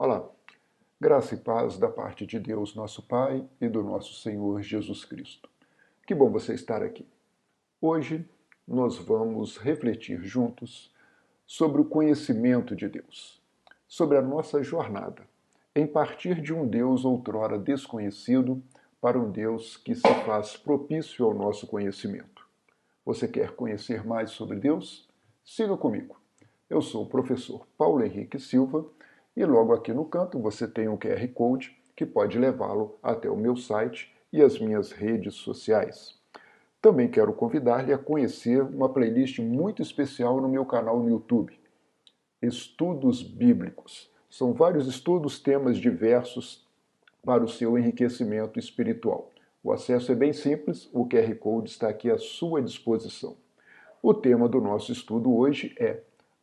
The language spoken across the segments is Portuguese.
Olá, graça e paz da parte de Deus, nosso Pai, e do nosso Senhor Jesus Cristo. Que bom você estar aqui. Hoje nós vamos refletir juntos sobre o conhecimento de Deus, sobre a nossa jornada, em partir de um Deus outrora desconhecido para um Deus que se faz propício ao nosso conhecimento. Você quer conhecer mais sobre Deus? Siga comigo. Eu sou o professor Paulo Henrique Silva e logo aqui no canto você tem um QR Code que pode levá-lo até o meu site e as minhas redes sociais. Também quero convidar-lhe a conhecer uma playlist muito especial no meu canal no YouTube, Estudos Bíblicos. São vários estudos, temas diversos para o seu enriquecimento espiritual. O acesso é bem simples, o QR Code está aqui à sua disposição. O tema do nosso estudo hoje é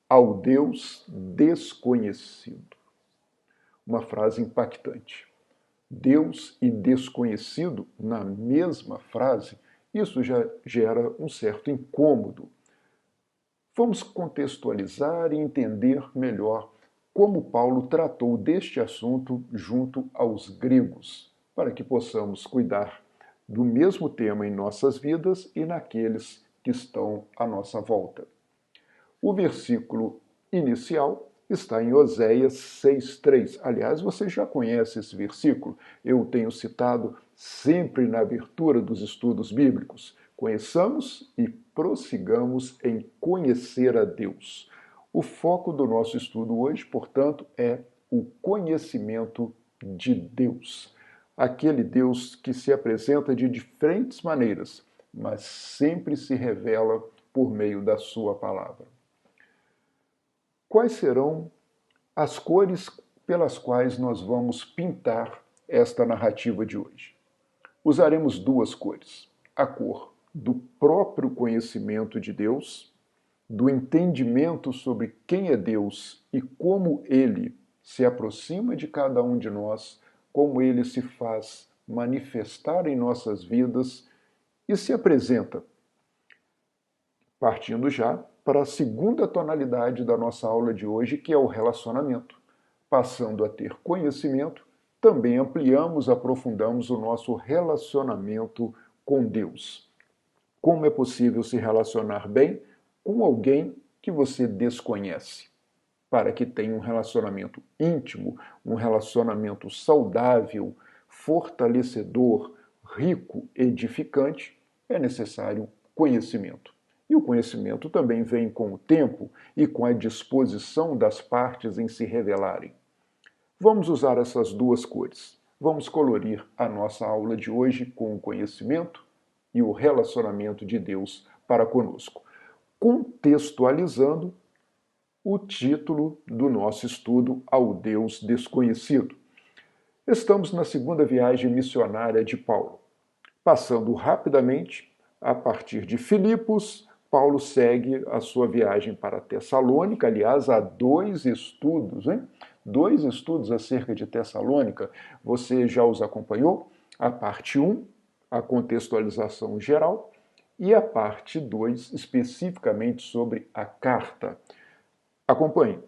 Ao Deus Desconhecido. Uma frase impactante. Deus e desconhecido na mesma frase, isso já gera um certo incômodo. Vamos contextualizar e entender melhor como Paulo tratou deste assunto junto aos gregos, para que possamos cuidar do mesmo tema em nossas vidas e naqueles que estão à nossa volta. O versículo inicial está em Oséias 6,3. Aliás, você já conhece esse versículo, eu o tenho citado sempre na abertura dos estudos bíblicos. Conheçamos e prossigamos em conhecer a Deus. O foco do nosso estudo hoje, portanto, é o conhecimento de Deus. Aquele Deus que se apresenta de diferentes maneiras, mas sempre se revela por meio da sua palavra. Quais serão as cores pelas quais nós vamos pintar esta narrativa de hoje? Usaremos duas cores: a cor do próprio conhecimento de Deus, do entendimento sobre quem é Deus e como ele se aproxima de cada um de nós, como ele se faz manifestar em nossas vidas e se apresenta. Partindo já para a segunda tonalidade da nossa aula de hoje, que é o relacionamento. Passando a ter conhecimento, também ampliamos, aprofundamos o nosso relacionamento com Deus. Como é possível se relacionar bem com alguém que você desconhece? Para que tenha um relacionamento íntimo, um relacionamento saudável, fortalecedor, rico, edificante, é necessário conhecimento. E o conhecimento também vem com o tempo e com a disposição das partes em se revelarem. Vamos usar essas duas cores. Vamos colorir a nossa aula de hoje com o conhecimento e o relacionamento de Deus para conosco, contextualizando o título do nosso estudo Ao Deus Desconhecido. Estamos na segunda viagem missionária de Paulo. Passando rapidamente, a partir de Filipos, Paulo segue a sua viagem para Tessalônica. Aliás, há dois estudos acerca de Tessalônica. Você já os acompanhou? A parte 1, a contextualização geral, e a parte 2, especificamente sobre a carta. Acompanhe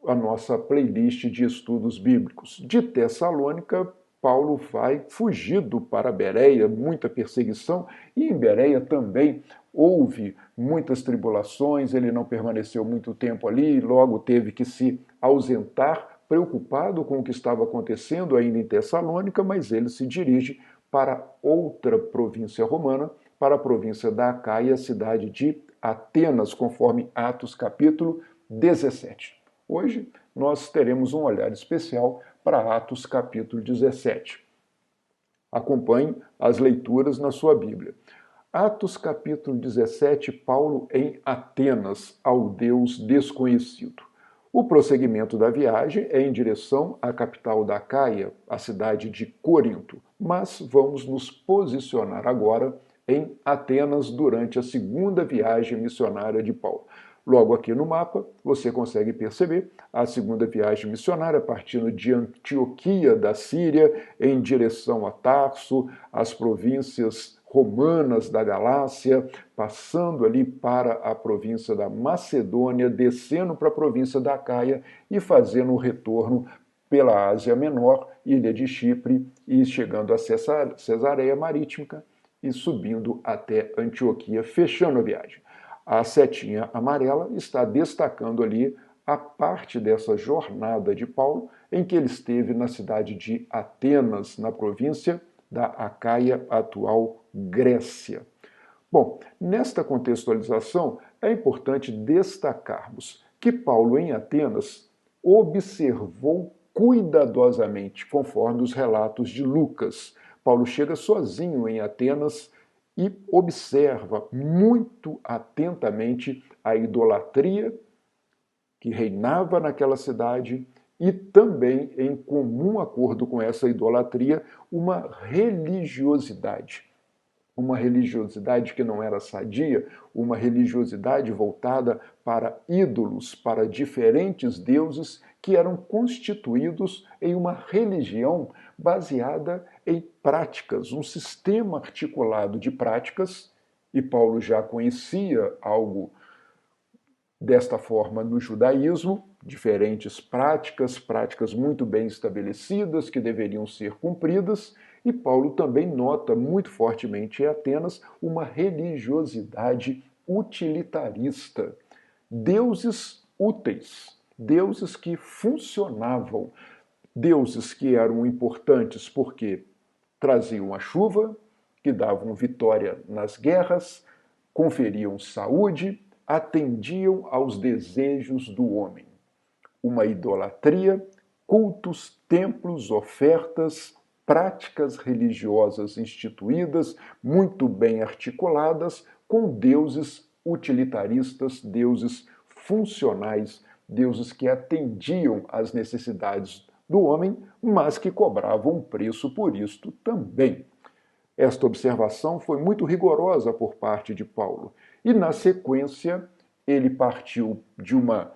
a nossa playlist de estudos bíblicos. De Tessalônica, Paulo vai fugido para Bereia, muita perseguição, e em Bereia também houve muitas tribulações, ele não permaneceu muito tempo ali, logo teve que se ausentar, preocupado com o que estava acontecendo ainda em Tessalônica, mas ele se dirige para outra província romana, para a província da Acaia, a cidade de Atenas, conforme Atos capítulo 17. Hoje nós teremos um olhar especial para Atos capítulo 17. Acompanhe as leituras na sua Bíblia. Atos capítulo 17, Paulo em Atenas, ao Deus desconhecido. O prosseguimento da viagem é em direção à capital da Acaia, a cidade de Corinto, mas vamos nos posicionar agora em Atenas durante a segunda viagem missionária de Paulo. Logo aqui no mapa, você consegue perceber a segunda viagem missionária partindo de Antioquia da Síria em direção a Tarso, as províncias romanas da Galácia, passando ali para a província da Macedônia, descendo para a província da Acaia e fazendo o retorno pela Ásia Menor, ilha de Chipre, e chegando a Cesareia Marítima e subindo até Antioquia, fechando a viagem. A setinha amarela está destacando ali a parte dessa jornada de Paulo, em que ele esteve na cidade de Atenas, na província da Acaia, atual Grécia. Bom, nesta contextualização, é importante destacarmos que Paulo, em Atenas, observou cuidadosamente, conforme os relatos de Lucas. Paulo chega sozinho em Atenas e observa muito atentamente a idolatria que reinava naquela cidade e também, em comum acordo com essa idolatria, uma religiosidade. Uma religiosidade que não era sadia, uma religiosidade voltada para ídolos, para diferentes deuses que eram constituídos em uma religião baseada em práticas, um sistema articulado de práticas, e Paulo já conhecia algo desta forma no judaísmo, diferentes práticas muito bem estabelecidas que deveriam ser cumpridas, e Paulo também nota muito fortemente em Atenas uma religiosidade utilitarista. Deuses úteis, deuses que funcionavam, deuses que eram importantes porque traziam a chuva, que davam vitória nas guerras, conferiam saúde, atendiam aos desejos do homem. Uma idolatria, cultos, templos, ofertas, práticas religiosas instituídas, muito bem articuladas, com deuses utilitaristas, deuses funcionais, deuses que atendiam às necessidades do homem, mas que cobravam um preço por isto também. Esta observação foi muito rigorosa por parte de Paulo. E, na sequência, ele partiu de uma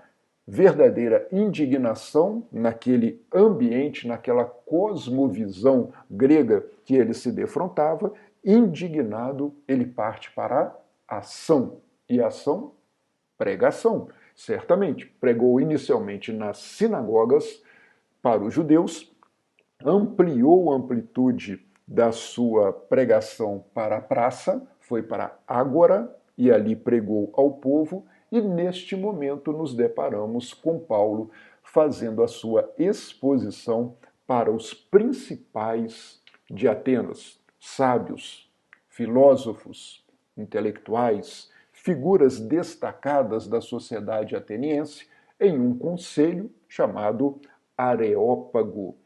verdadeira indignação naquele ambiente, naquela cosmovisão grega que ele se defrontava. Indignado, ele parte para a ação. E ação, pregação. Certamente, pregou inicialmente nas sinagogas para os judeus, ampliou a amplitude da sua pregação para a praça, foi para a Ágora e ali pregou ao povo, e neste momento nos deparamos com Paulo fazendo a sua exposição para os principais de Atenas, sábios, filósofos, intelectuais, figuras destacadas da sociedade ateniense, em um conselho chamado Areópago,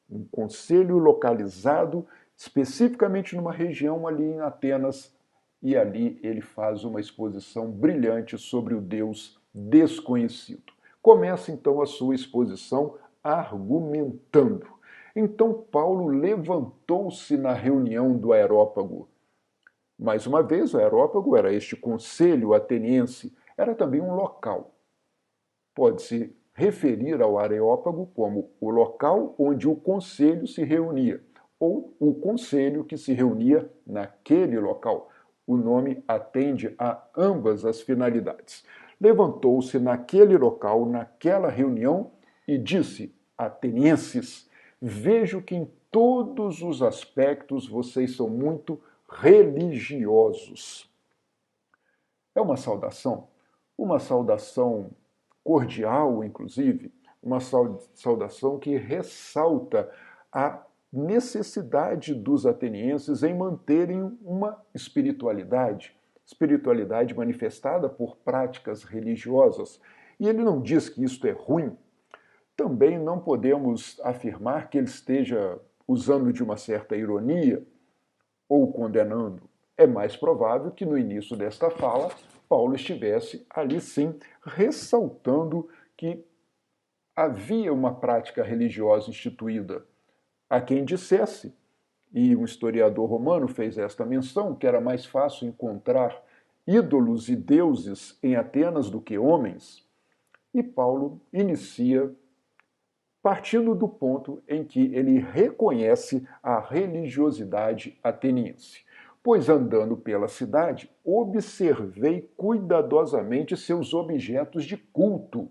um conselho localizado especificamente numa região ali em Atenas, e ali ele faz uma exposição brilhante sobre o Deus desconhecido. Começa então a sua exposição argumentando. Então Paulo levantou-se na reunião do Areópago. Mais uma vez, o Areópago era este conselho ateniense, era também um local. Pode-se referir ao Areópago como o local onde o conselho se reunia, ou o conselho que se reunia naquele local. O nome atende a ambas as finalidades. Levantou-se naquele local, naquela reunião, e disse: Atenienses, vejo que em todos os aspectos vocês são muito religiosos. É uma saudação cordial, inclusive, uma saudação que ressalta a necessidade dos atenienses em manterem uma espiritualidade manifestada por práticas religiosas. E ele não diz que isto é ruim. Também não podemos afirmar que ele esteja usando de uma certa ironia ou condenando. É mais provável que no início desta fala, Paulo estivesse ali sim ressaltando que havia uma prática religiosa instituída. Há quem dissesse, e um historiador romano fez esta menção, que era mais fácil encontrar ídolos e deuses em Atenas do que homens. E Paulo inicia partindo do ponto em que ele reconhece a religiosidade ateniense. Pois andando pela cidade, observei cuidadosamente seus objetos de culto.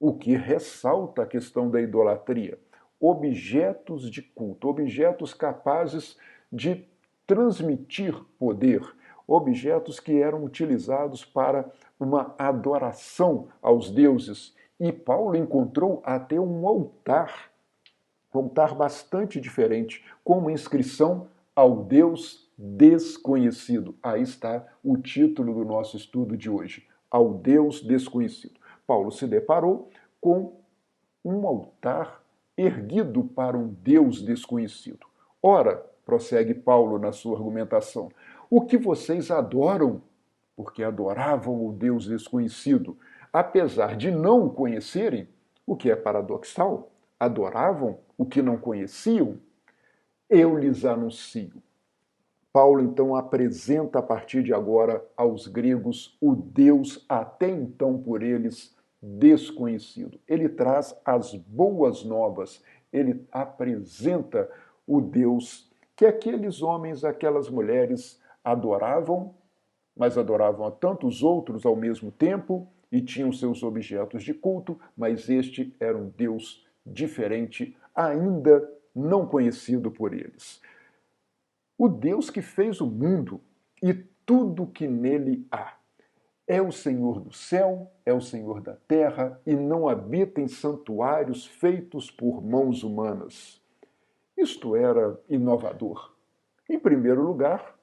o que ressalta a questão da idolatria. Objetos de culto, objetos capazes de transmitir poder, objetos que eram utilizados para uma adoração aos deuses. E Paulo encontrou até um altar bastante diferente, com uma inscrição ao Deus desconhecido. Aí está o título do nosso estudo de hoje, ao Deus desconhecido. Paulo se deparou com um altar erguido para um Deus desconhecido. Ora, prossegue Paulo na sua argumentação, o que vocês adoram, porque adoravam o Deus desconhecido, apesar de não o conhecerem, o que é paradoxal, adoravam o que não conheciam, eu lhes anuncio. Paulo então apresenta a partir de agora aos gregos o Deus até então por eles desconhecido. Ele traz as boas novas, ele apresenta o Deus que aqueles homens, aquelas mulheres adoravam, mas adoravam a tantos outros ao mesmo tempo e tinham seus objetos de culto, mas este era um Deus diferente, ainda não conhecido por eles. O Deus que fez o mundo e tudo que nele há. É o Senhor do céu, é o Senhor da terra e não habita em santuários feitos por mãos humanas. Isto era inovador. Em primeiro lugar,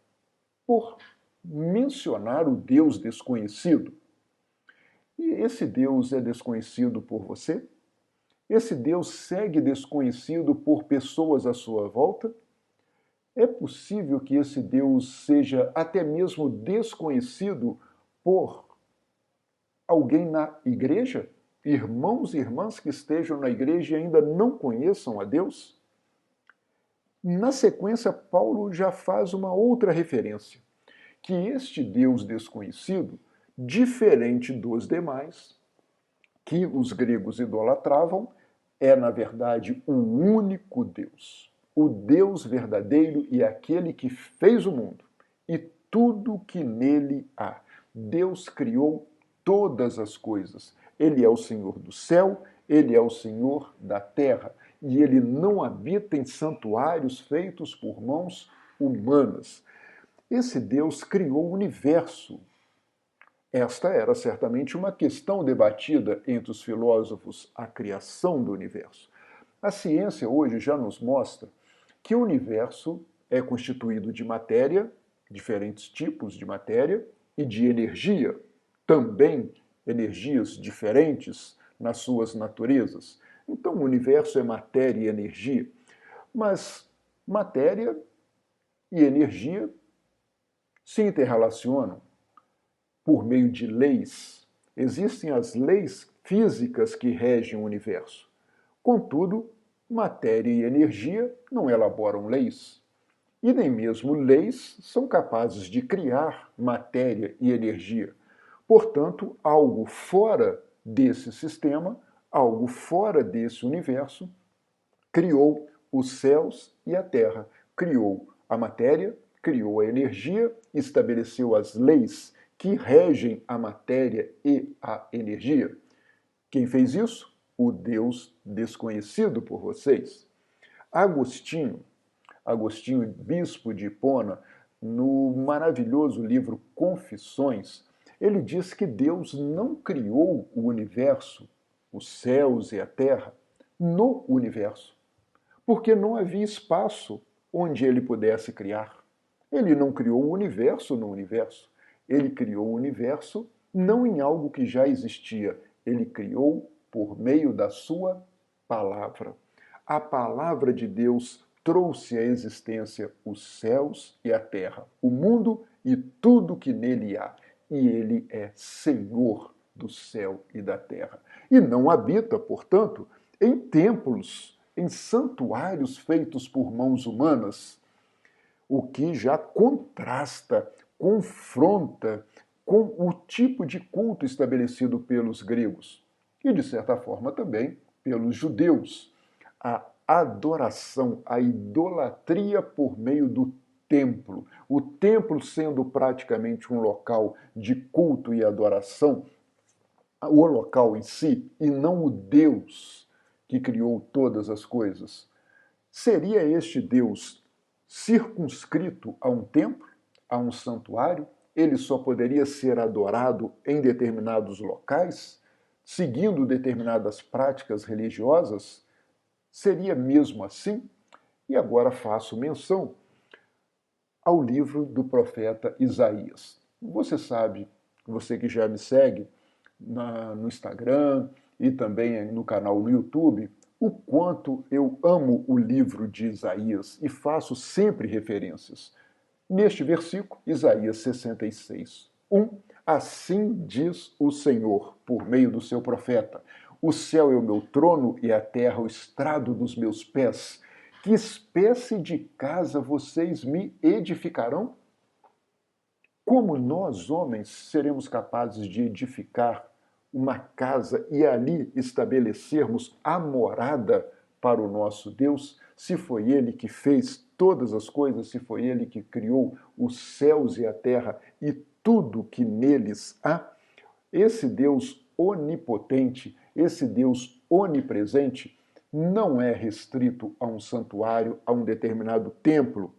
por mencionar o Deus desconhecido. E esse Deus é desconhecido por você? Esse Deus segue desconhecido por pessoas à sua volta? É possível que esse Deus seja até mesmo desconhecido por alguém na igreja? Irmãos e irmãs que estejam na igreja e ainda não conheçam a Deus? Na sequência, Paulo já faz uma outra referência, que este Deus desconhecido, diferente dos demais, que os gregos idolatravam, é, na verdade, um único Deus. O Deus verdadeiro e aquele que fez o mundo e tudo que nele há. Deus criou todas as coisas. Ele é o Senhor do céu, ele é o Senhor da terra. E ele não habita em santuários feitos por mãos humanas. Esse Deus criou o universo. Esta era certamente uma questão debatida entre os filósofos, a criação do universo. A ciência hoje já nos mostra que o universo é constituído de matéria, diferentes tipos de matéria, e de energia, também energias diferentes nas suas naturezas. Então, o universo é matéria e energia, mas matéria e energia se interrelacionam por meio de leis. Existem as leis físicas que regem o universo. Contudo, matéria e energia não elaboram leis. E nem mesmo leis são capazes de criar matéria e energia. Portanto, algo fora desse sistema, algo fora desse universo, criou os céus e a terra, criou a matéria, criou a energia, estabeleceu as leis que regem a matéria e a energia. Quem fez isso? O Deus desconhecido por vocês. Agostinho, bispo de Hipona, no maravilhoso livro Confissões, ele diz que Deus não criou o universo, os céus e a terra, no universo, porque não havia espaço onde ele pudesse criar. Ele não criou o universo no universo. Ele criou o universo não em algo que já existia. Ele criou por meio da sua palavra. A palavra de Deus trouxe à existência os céus e a terra, o mundo e tudo que nele há. E ele é Senhor do céu e da terra. E não habita, portanto, em templos, em santuários feitos por mãos humanas, o que já contrasta, confronta com o tipo de culto estabelecido pelos gregos e, de certa forma, também pelos judeus. A adoração, a idolatria por meio do templo. O templo sendo praticamente um local de culto e adoração, o local em si e não o Deus que criou todas as coisas, seria este Deus circunscrito a um templo, a um santuário? Ele só poderia ser adorado em determinados locais, seguindo determinadas práticas religiosas? Seria mesmo assim? E agora faço menção ao livro do profeta Isaías. Você sabe, você que já me segue no Instagram e também no canal no YouTube, o quanto eu amo o livro de Isaías e faço sempre referências. Neste versículo, Isaías 66, 1, assim diz o Senhor, por meio do seu profeta: o céu é o meu trono e a terra o estrado dos meus pés. Que espécie de casa vocês me edificarão? Como nós, homens, seremos capazes de edificar uma casa e ali estabelecermos a morada para o nosso Deus, se foi Ele que fez todas as coisas, se foi Ele que criou os céus e a terra e tudo que neles há? Esse Deus onipotente, esse Deus onipresente, não é restrito a um santuário, a um determinado templo.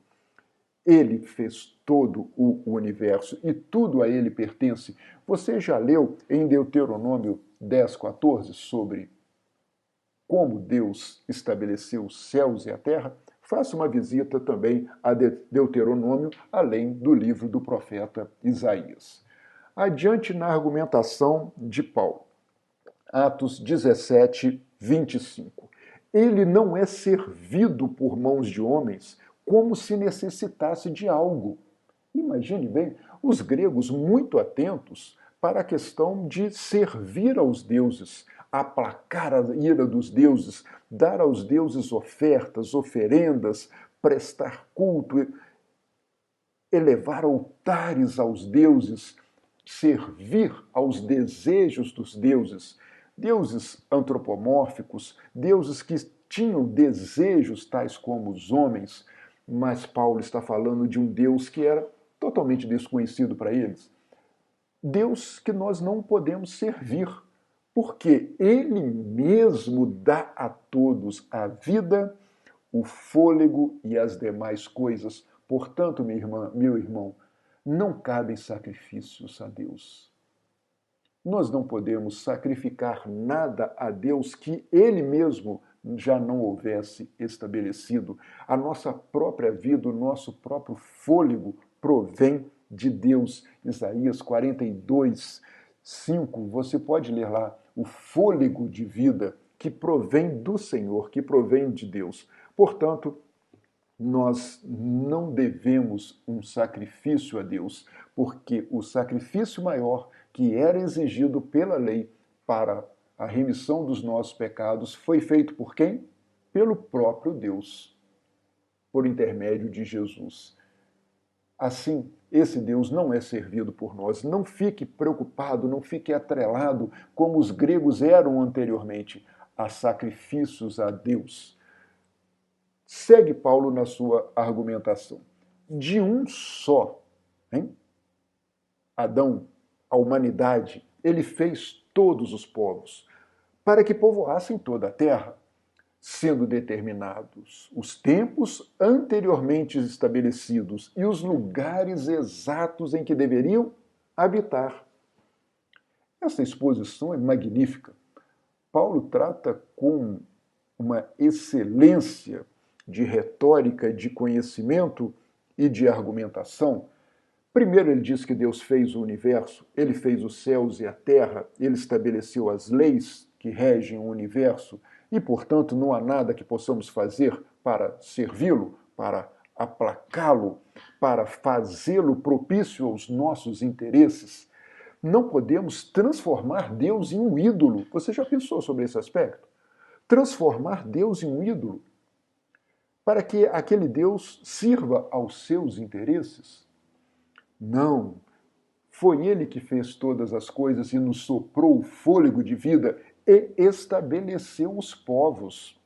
Ele fez todo o universo e tudo a ele pertence. Você já leu em Deuteronômio 10:14 sobre como Deus estabeleceu os céus e a terra? Faça uma visita também a Deuteronômio, além do livro do profeta Isaías. Adiante na argumentação de Paulo. Atos 17, 25. Ele não é servido por mãos de homens como se necessitasse de algo. Imagine bem, os gregos muito atentos para a questão de servir aos deuses, aplacar a ira dos deuses, dar aos deuses ofertas, oferendas, prestar culto, elevar altares aos deuses, servir aos desejos dos deuses. Deuses antropomórficos, deuses que tinham desejos tais como os homens, mas Paulo está falando de um Deus que era totalmente desconhecido para eles. Deus que nós não podemos servir, porque Ele mesmo dá a todos a vida, o fôlego e as demais coisas. Portanto, minha irmã, meu irmão, não cabem sacrifícios a Deus. Nós não podemos sacrificar nada a Deus que Ele mesmo já não houvesse estabelecido. A nossa própria vida, o nosso próprio fôlego provém de Deus. Isaías 42, 5, você pode ler lá, o fôlego de vida que provém do Senhor, que provém de Deus. Portanto, nós não devemos um sacrifício a Deus, porque o sacrifício maior que era exigido pela lei para a remissão dos nossos pecados foi feito por quem? Pelo próprio Deus, por intermédio de Jesus. Assim, esse Deus não é servido por nós. Não fique preocupado, não fique atrelado, como os gregos eram anteriormente, a sacrifícios a Deus. Segue Paulo na sua argumentação. De um só, hein? Adão, a humanidade, ele fez todos os povos, para que povoassem toda a terra, sendo determinados os tempos anteriormente estabelecidos e os lugares exatos em que deveriam habitar. Essa exposição é magnífica. Paulo trata com uma excelência de retórica, de conhecimento e de argumentação. Primeiro, ele diz que Deus fez o universo, ele fez os céus e a terra, ele estabeleceu as leis que regem o universo e, portanto, não há nada que possamos fazer para servi-lo, para aplacá-lo, para fazê-lo propício aos nossos interesses. Não podemos transformar Deus em um ídolo. Você já pensou sobre esse aspecto? Transformar Deus em um ídolo para que aquele Deus sirva aos seus interesses? Não. Foi Ele que fez todas as coisas e nos soprou o fôlego de vida e estabeleceu os povos,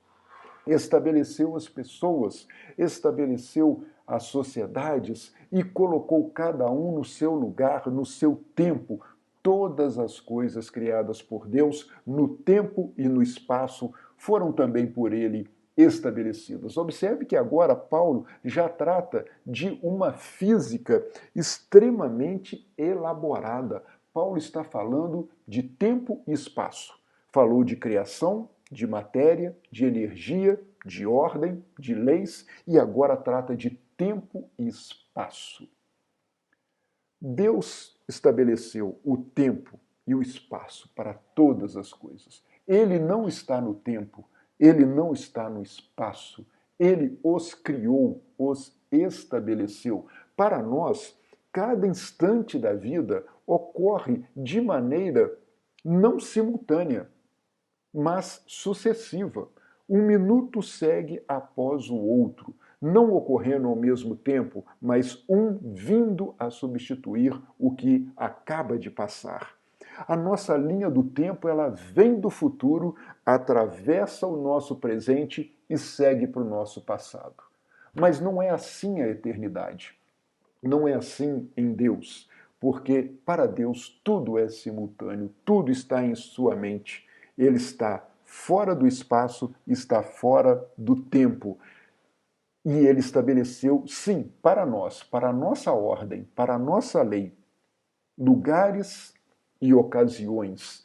estabeleceu as pessoas, estabeleceu as sociedades e colocou cada um no seu lugar, no seu tempo. todas as coisas criadas por Deus no tempo e no espaço foram também por ele estabelecidas. Observe que agora Paulo já trata de uma física extremamente elaborada. Paulo está falando de tempo e espaço. Falou de criação, de matéria, de energia, de ordem, de leis, e agora trata de tempo e espaço. Deus estabeleceu o tempo e o espaço para todas as coisas. Ele não está no tempo, ele não está no espaço, ele os criou, os estabeleceu. Para nós, cada instante da vida ocorre de maneira não simultânea, mas sucessiva. Um minuto segue após o outro, não ocorrendo ao mesmo tempo, mas um vindo a substituir o que acaba de passar. A nossa linha do tempo, ela vem do futuro, atravessa o nosso presente e segue para o nosso passado. Mas não é assim a eternidade. Não é assim em Deus, porque para Deus tudo é simultâneo, tudo está em sua mente. Ele está fora do espaço, está fora do tempo. E ele estabeleceu, sim, para nós, para a nossa ordem, para a nossa lei, lugares e ocasiões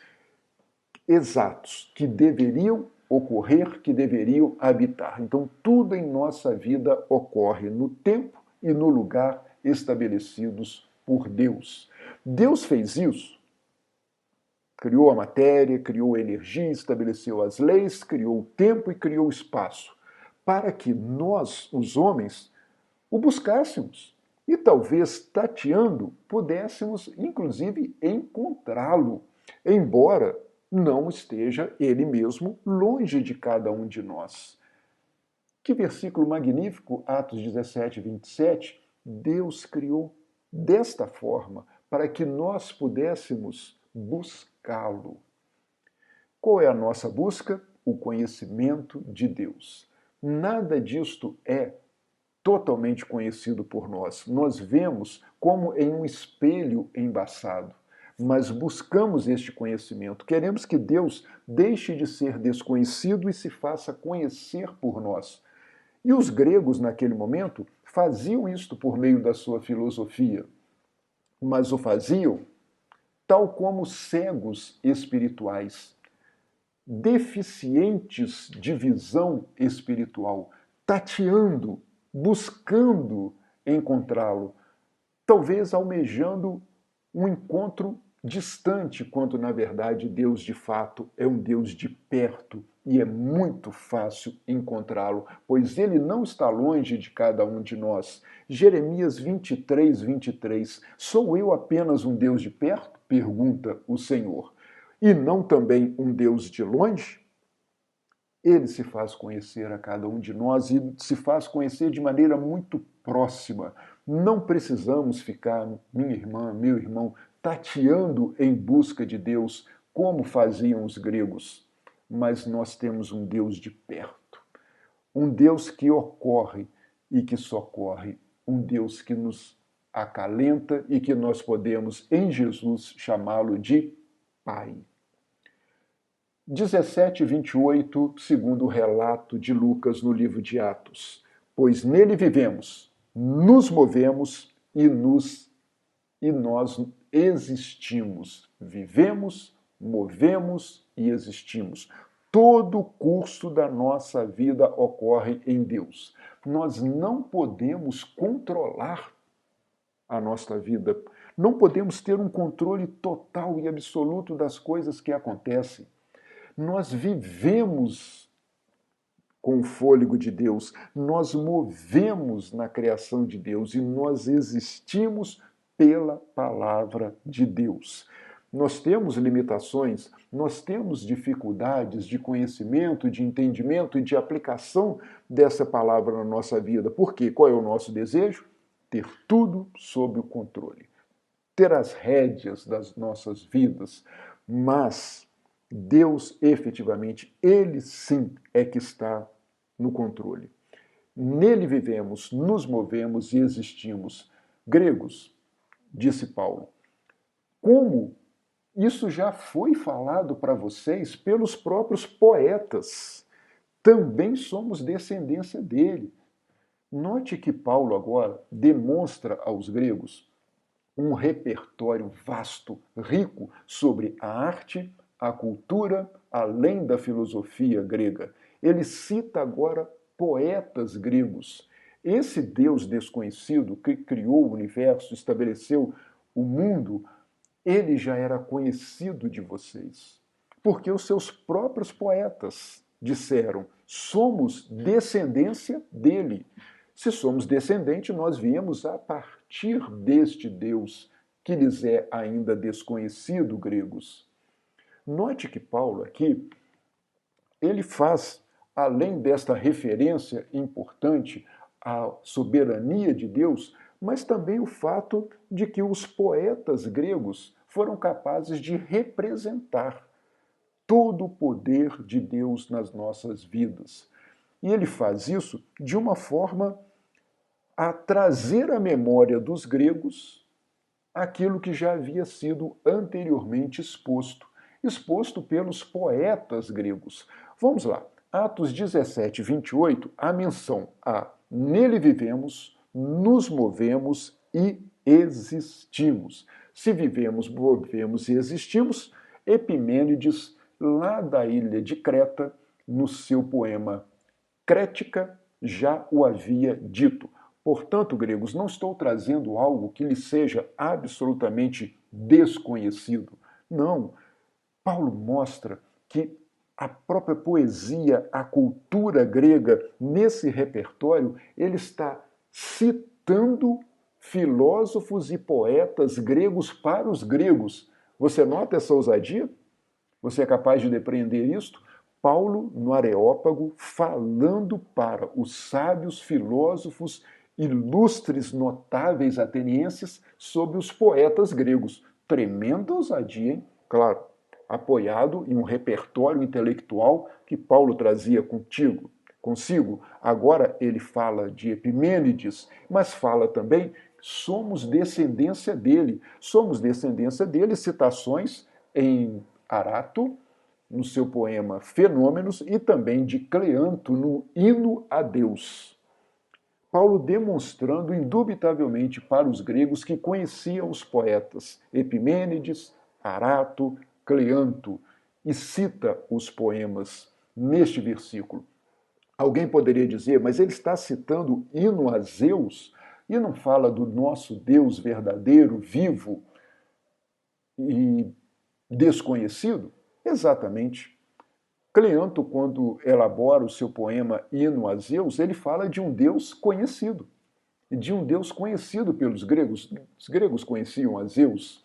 exatos que deveriam ocorrer, que deveriam habitar. Então, tudo em nossa vida ocorre no tempo e no lugar estabelecidos por Deus. Deus fez isso. Criou a matéria, criou a energia, estabeleceu as leis, criou o tempo e criou o espaço, para que nós, os homens, o buscássemos. E talvez, tateando, pudéssemos, inclusive, encontrá-lo, embora não esteja ele mesmo longe de cada um de nós. Que versículo magnífico, Atos 17, 27. Deus criou desta forma, para que nós pudéssemos buscá-lo. Qual é a nossa busca? O conhecimento de Deus. Nada disto é totalmente conhecido por nós. Nós vemos como em um espelho embaçado, mas buscamos este conhecimento. Queremos que Deus deixe de ser desconhecido e se faça conhecer por nós. E os gregos, naquele momento, faziam isto por meio da sua filosofia, mas o faziam tal como cegos espirituais, deficientes de visão espiritual, tateando, buscando encontrá-lo, talvez almejando um encontro distante, quando na verdade Deus de fato é um Deus de perto e é muito fácil encontrá-lo, pois ele não está longe de cada um de nós. Jeremias 23, 23. Sou eu apenas um Deus de perto? Pergunta o Senhor. E não também um Deus de longe? Ele se faz conhecer a cada um de nós e se faz conhecer de maneira muito próxima. Não precisamos ficar, minha irmã, meu irmão, tateando em busca de Deus como faziam os gregos. Mas nós temos um Deus de perto. Um Deus que ocorre e que socorre. Um Deus que nos acalenta e que nós podemos, em Jesus, chamá-lo de Pai. 17, 28, segundo o relato de Lucas no livro de Atos. Pois nele vivemos, nos movemos e nós existimos. Vivemos, movemos e existimos. Todo o curso da nossa vida ocorre em Deus. Nós não podemos controlar a nossa vida. Não podemos ter um controle total e absoluto das coisas que acontecem. Nós vivemos com o fôlego de Deus, nós movemos na criação de Deus e nós existimos pela palavra de Deus. Nós temos limitações, nós temos dificuldades de conhecimento, de entendimento e de aplicação dessa palavra na nossa vida. Por quê? Qual é o nosso desejo? Ter tudo sob o controle, ter as rédeas das nossas vidas, mas Deus, efetivamente, ele sim é que está no controle. Nele vivemos, nos movemos e existimos. Gregos, disse Paulo, como Isso já foi falado para vocês pelos próprios poetas. Também somos descendência dele. Note que Paulo agora demonstra aos gregos um repertório vasto, rico sobre a arte, a cultura, além da filosofia grega. Ele cita agora poetas gregos. Esse Deus desconhecido que criou o universo, estabeleceu o mundo, ele já era conhecido de vocês, porque os seus próprios poetas disseram: somos descendência dele. Se somos descendente, nós viemos a partir deste Deus que lhes é ainda desconhecido, gregos. Note que Paulo aqui, ele faz, além desta referência importante à soberania de Deus, mas também o fato de que os poetas gregos foram capazes de representar todo o poder de Deus nas nossas vidas. E ele faz isso de uma forma a trazer à memória dos gregos aquilo que já havia sido anteriormente exposto pelos poetas gregos. Vamos lá, Atos 17, 28, a menção a nele vivemos, nos movemos e existimos. Se vivemos, movemos e existimos, Epimênides, lá da ilha de Creta, no seu poema Crética, já o havia dito. Portanto, gregos, não estou trazendo algo que lhe seja absolutamente desconhecido. Não. Paulo mostra que a própria poesia, a cultura grega, nesse repertório, ele está citando filósofos e poetas gregos para os gregos. Você nota essa ousadia? Você é capaz de depreender isto? Paulo, no Areópago, falando para os sábios filósofos ilustres, notáveis atenienses sobre os poetas gregos. Tremenda ousadia, hein? Claro, apoiado em um repertório intelectual que Paulo trazia consigo. Agora ele fala de Epimênides, mas fala também, somos descendência dele. Somos descendência dele, citações em Arato, no seu poema Fenômenos, e também de Cleanto, no Hino a Deus. Paulo demonstrando indubitavelmente para os gregos que conheciam os poetas Epimênides, Arato, Cleanto, e cita os poemas neste versículo. Alguém poderia dizer, mas ele está citando hino a Zeus e não fala do nosso Deus verdadeiro, vivo e desconhecido? Exatamente. Cleanto, quando elabora o seu poema Hino a Zeus, ele fala de um Deus conhecido. De um Deus conhecido pelos gregos. Os gregos conheciam a Zeus.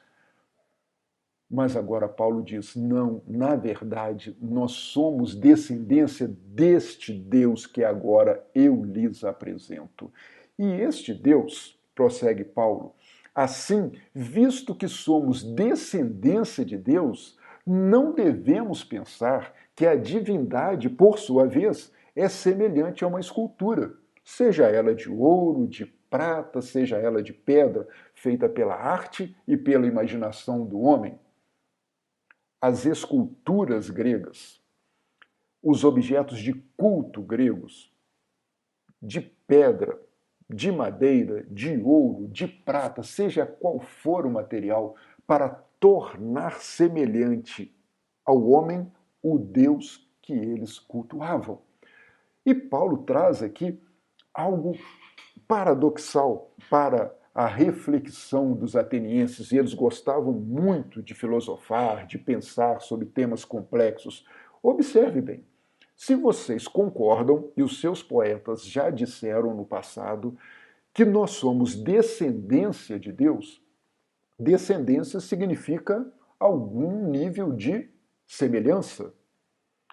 Mas agora Paulo diz: não, na verdade, nós somos descendência deste Deus que agora eu lhes apresento. E este Deus, prossegue Paulo, assim, visto que somos descendência de Deus, não devemos pensar que a divindade, por sua vez, é semelhante a uma escultura, seja ela de ouro, de prata, seja ela de pedra, feita pela arte e pela imaginação do homem. As esculturas gregas, os objetos de culto gregos, de pedra, de madeira, de ouro, de prata, seja qual for o material, para tornar semelhante ao homem o Deus que eles cultuavam. E Paulo traz aqui algo paradoxal para a reflexão dos atenienses, e eles gostavam muito de filosofar, de pensar sobre temas complexos. Observe bem, se vocês concordam, e os seus poetas já disseram no passado, que nós somos descendência de Deus, descendência significa algum nível de semelhança.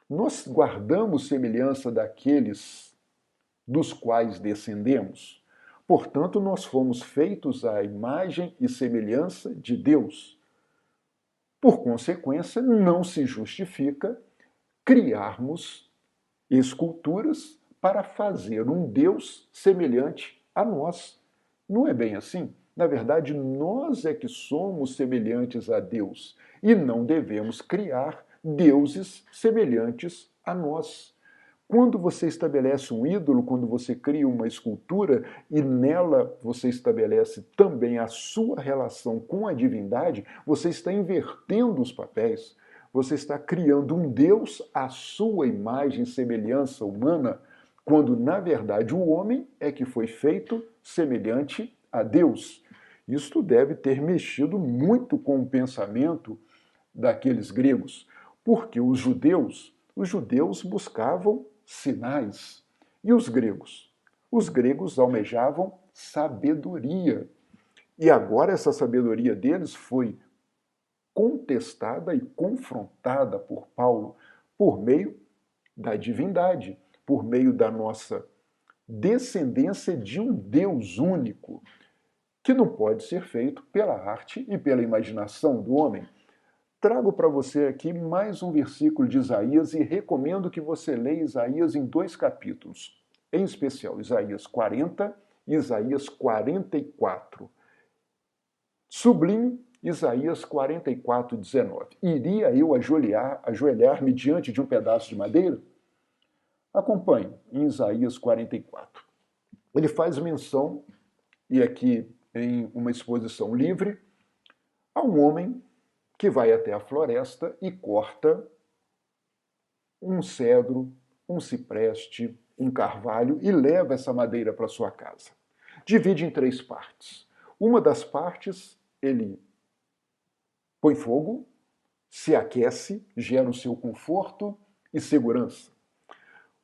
Nós guardamos semelhança daqueles dos quais descendemos. Portanto, nós fomos feitos à imagem e semelhança de Deus. Por consequência, não se justifica criarmos esculturas para fazer um Deus semelhante a nós. Não é bem assim? Na verdade, nós é que somos semelhantes a Deus e não devemos criar deuses semelhantes a nós. Quando você estabelece um ídolo, quando você cria uma escultura e nela você estabelece também a sua relação com a divindade, você está invertendo os papéis. Você está criando um Deus à sua imagem e semelhança humana, quando na verdade o homem é que foi feito semelhante a Deus. Isto deve ter mexido muito com o pensamento daqueles gregos, porque os judeus buscavam sinais. E os gregos? Os gregos almejavam sabedoria. E agora essa sabedoria deles foi contestada e confrontada por Paulo por meio da divindade, por meio da nossa descendência de um Deus único, que não pode ser feito pela arte e pela imaginação do homem. Trago para você aqui mais um versículo de Isaías e recomendo que você leia Isaías em 2 capítulos, em especial Isaías 40 e Isaías 44. Sublinho Isaías 44, 19. Iria eu ajoelhar-me diante de um pedaço de madeira? Acompanhe em Isaías 44. Ele faz menção, e aqui em uma exposição livre, a um homem que vai até a floresta e corta um cedro, um cipreste, um carvalho e leva essa madeira para sua casa. Divide em 3 partes. Uma das partes ele põe fogo, se aquece, gera o seu conforto e segurança.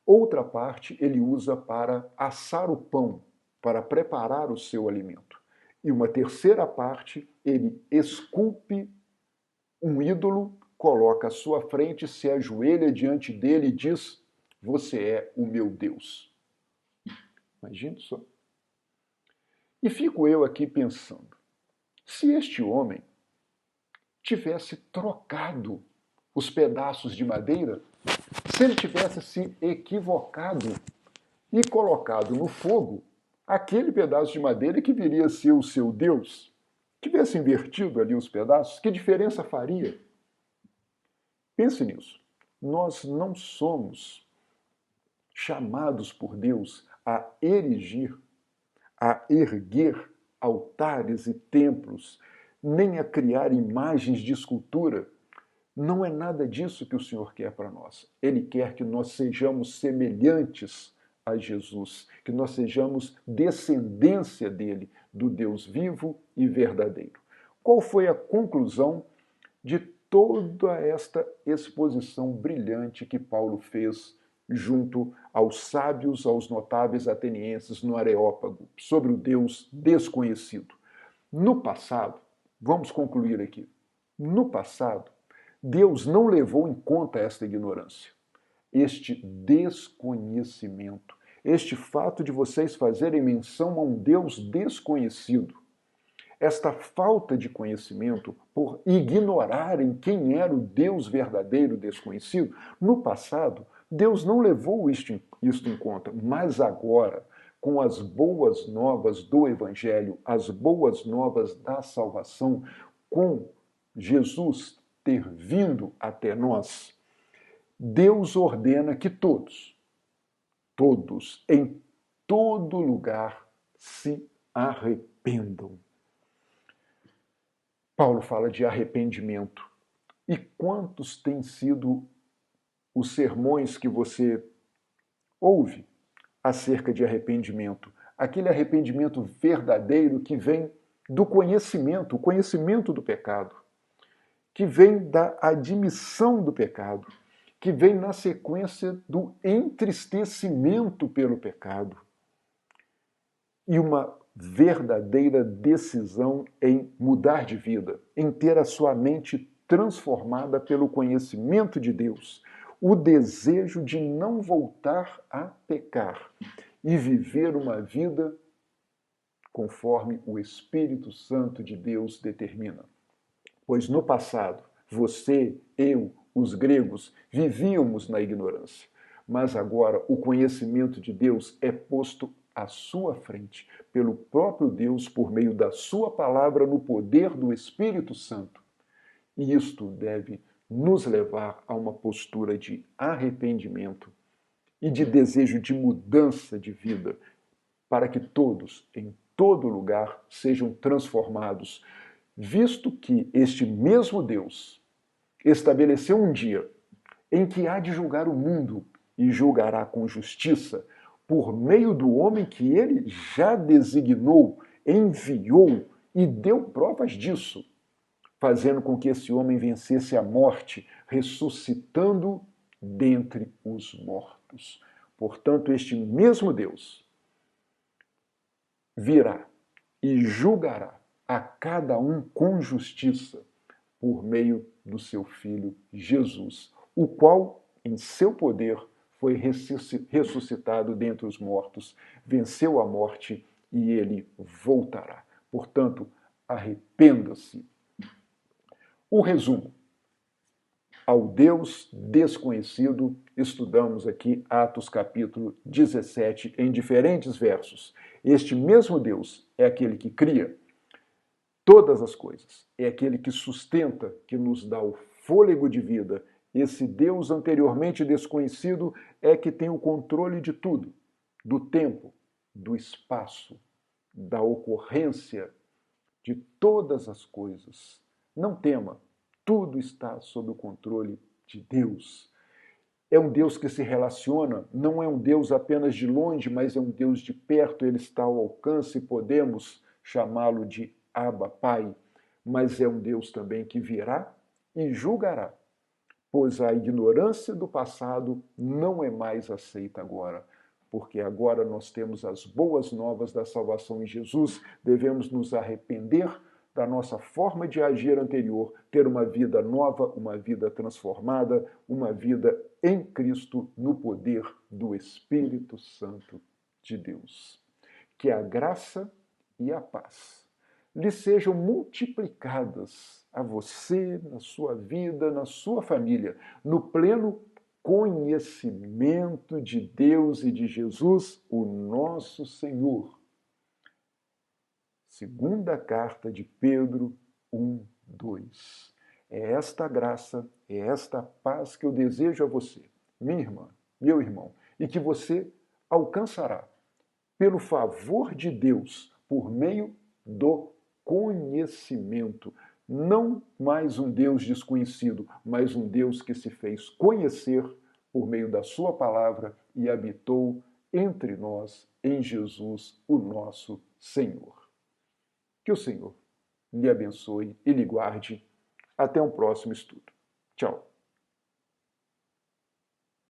Outra parte ele usa para assar o pão, para preparar o seu alimento. E uma terceira parte ele esculpe um ídolo, coloca à sua frente, se ajoelha diante dele e diz: você é o meu Deus. Imagina só. E fico eu aqui pensando, se este homem tivesse trocado os pedaços de madeira, se ele tivesse se equivocado e colocado no fogo aquele pedaço de madeira que viria a ser o seu Deus, tivesse invertido ali os pedaços, que diferença faria? Pense nisso. Nós não somos chamados por Deus a erigir, a erguer altares e templos, nem a criar imagens de escultura. Não é nada disso que o Senhor quer para nós. Ele quer que nós sejamos semelhantes a Jesus, que nós sejamos descendência dele, do Deus vivo e verdadeiro. Qual foi a conclusão de toda esta exposição brilhante que Paulo fez junto aos sábios, aos notáveis atenienses no Areópago, sobre o Deus desconhecido? No passado, vamos concluir aqui, no passado, Deus não levou em conta esta ignorância, este desconhecimento, este fato de vocês fazerem menção a um Deus desconhecido, esta falta de conhecimento por ignorarem quem era o Deus verdadeiro desconhecido. No passado, Deus não levou isto em conta, mas agora, com as boas novas do Evangelho, as boas novas da salvação, com Jesus ter vindo até nós, Deus ordena que todos, em todo lugar, se arrependam. Paulo fala de arrependimento. E quantos têm sido os sermões que você ouve acerca de arrependimento? Aquele arrependimento verdadeiro que vem do conhecimento, o conhecimento do pecado, que vem da admissão do pecado, que vem na sequência do entristecimento pelo pecado e uma verdadeira decisão em mudar de vida, em ter a sua mente transformada pelo conhecimento de Deus, o desejo de não voltar a pecar e viver uma vida conforme o Espírito Santo de Deus determina. Pois no passado, você, eu, os gregos, vivíamos na ignorância, mas agora o conhecimento de Deus é posto à sua frente, pelo próprio Deus, por meio da sua palavra, no poder do Espírito Santo. E isto deve nos levar a uma postura de arrependimento e de desejo de mudança de vida, para que todos, em todo lugar, sejam transformados, visto que este mesmo Deus estabeleceu um dia em que há de julgar o mundo e julgará com justiça por meio do homem que ele já designou, enviou e deu provas disso, fazendo com que esse homem vencesse a morte, ressuscitando dentre os mortos. Portanto, este mesmo Deus virá e julgará a cada um com justiça por meio do seu Filho Jesus, o qual, em seu poder, foi ressuscitado dentre os mortos, venceu a morte e ele voltará. Portanto, arrependa-se. O resumo. Ao Deus desconhecido, estudamos aqui Atos capítulo 17, em diferentes versos. Este mesmo Deus é aquele que cria todas as coisas, é aquele que sustenta, que nos dá o fôlego de vida. Esse Deus anteriormente desconhecido é que tem o controle de tudo, do tempo, do espaço, da ocorrência de todas as coisas. Não tema, tudo está sob o controle de Deus. É um Deus que se relaciona, não é um Deus apenas de longe, mas é um Deus de perto, ele está ao alcance e podemos chamá-lo de Abba, Pai. Mas é um Deus também que virá e julgará, pois a ignorância do passado não é mais aceita agora. Porque agora nós temos as boas novas da salvação em Jesus, devemos nos arrepender da nossa forma de agir anterior, ter uma vida nova, uma vida transformada, uma vida em Cristo, no poder do Espírito Santo de Deus. Que a graça e a paz lhe sejam multiplicadas a você, na sua vida, na sua família, no pleno conhecimento de Deus e de Jesus, o nosso Senhor. Segunda carta de Pedro 1:2. É esta graça, é esta paz que eu desejo a você, minha irmã, meu irmão, e que você alcançará pelo favor de Deus, por meio do conhecimento. Não mais um Deus desconhecido, mas um Deus que se fez conhecer por meio da sua palavra e habitou entre nós em Jesus, o nosso Senhor. Que o Senhor lhe abençoe e lhe guarde. Até um próximo estudo. Tchau.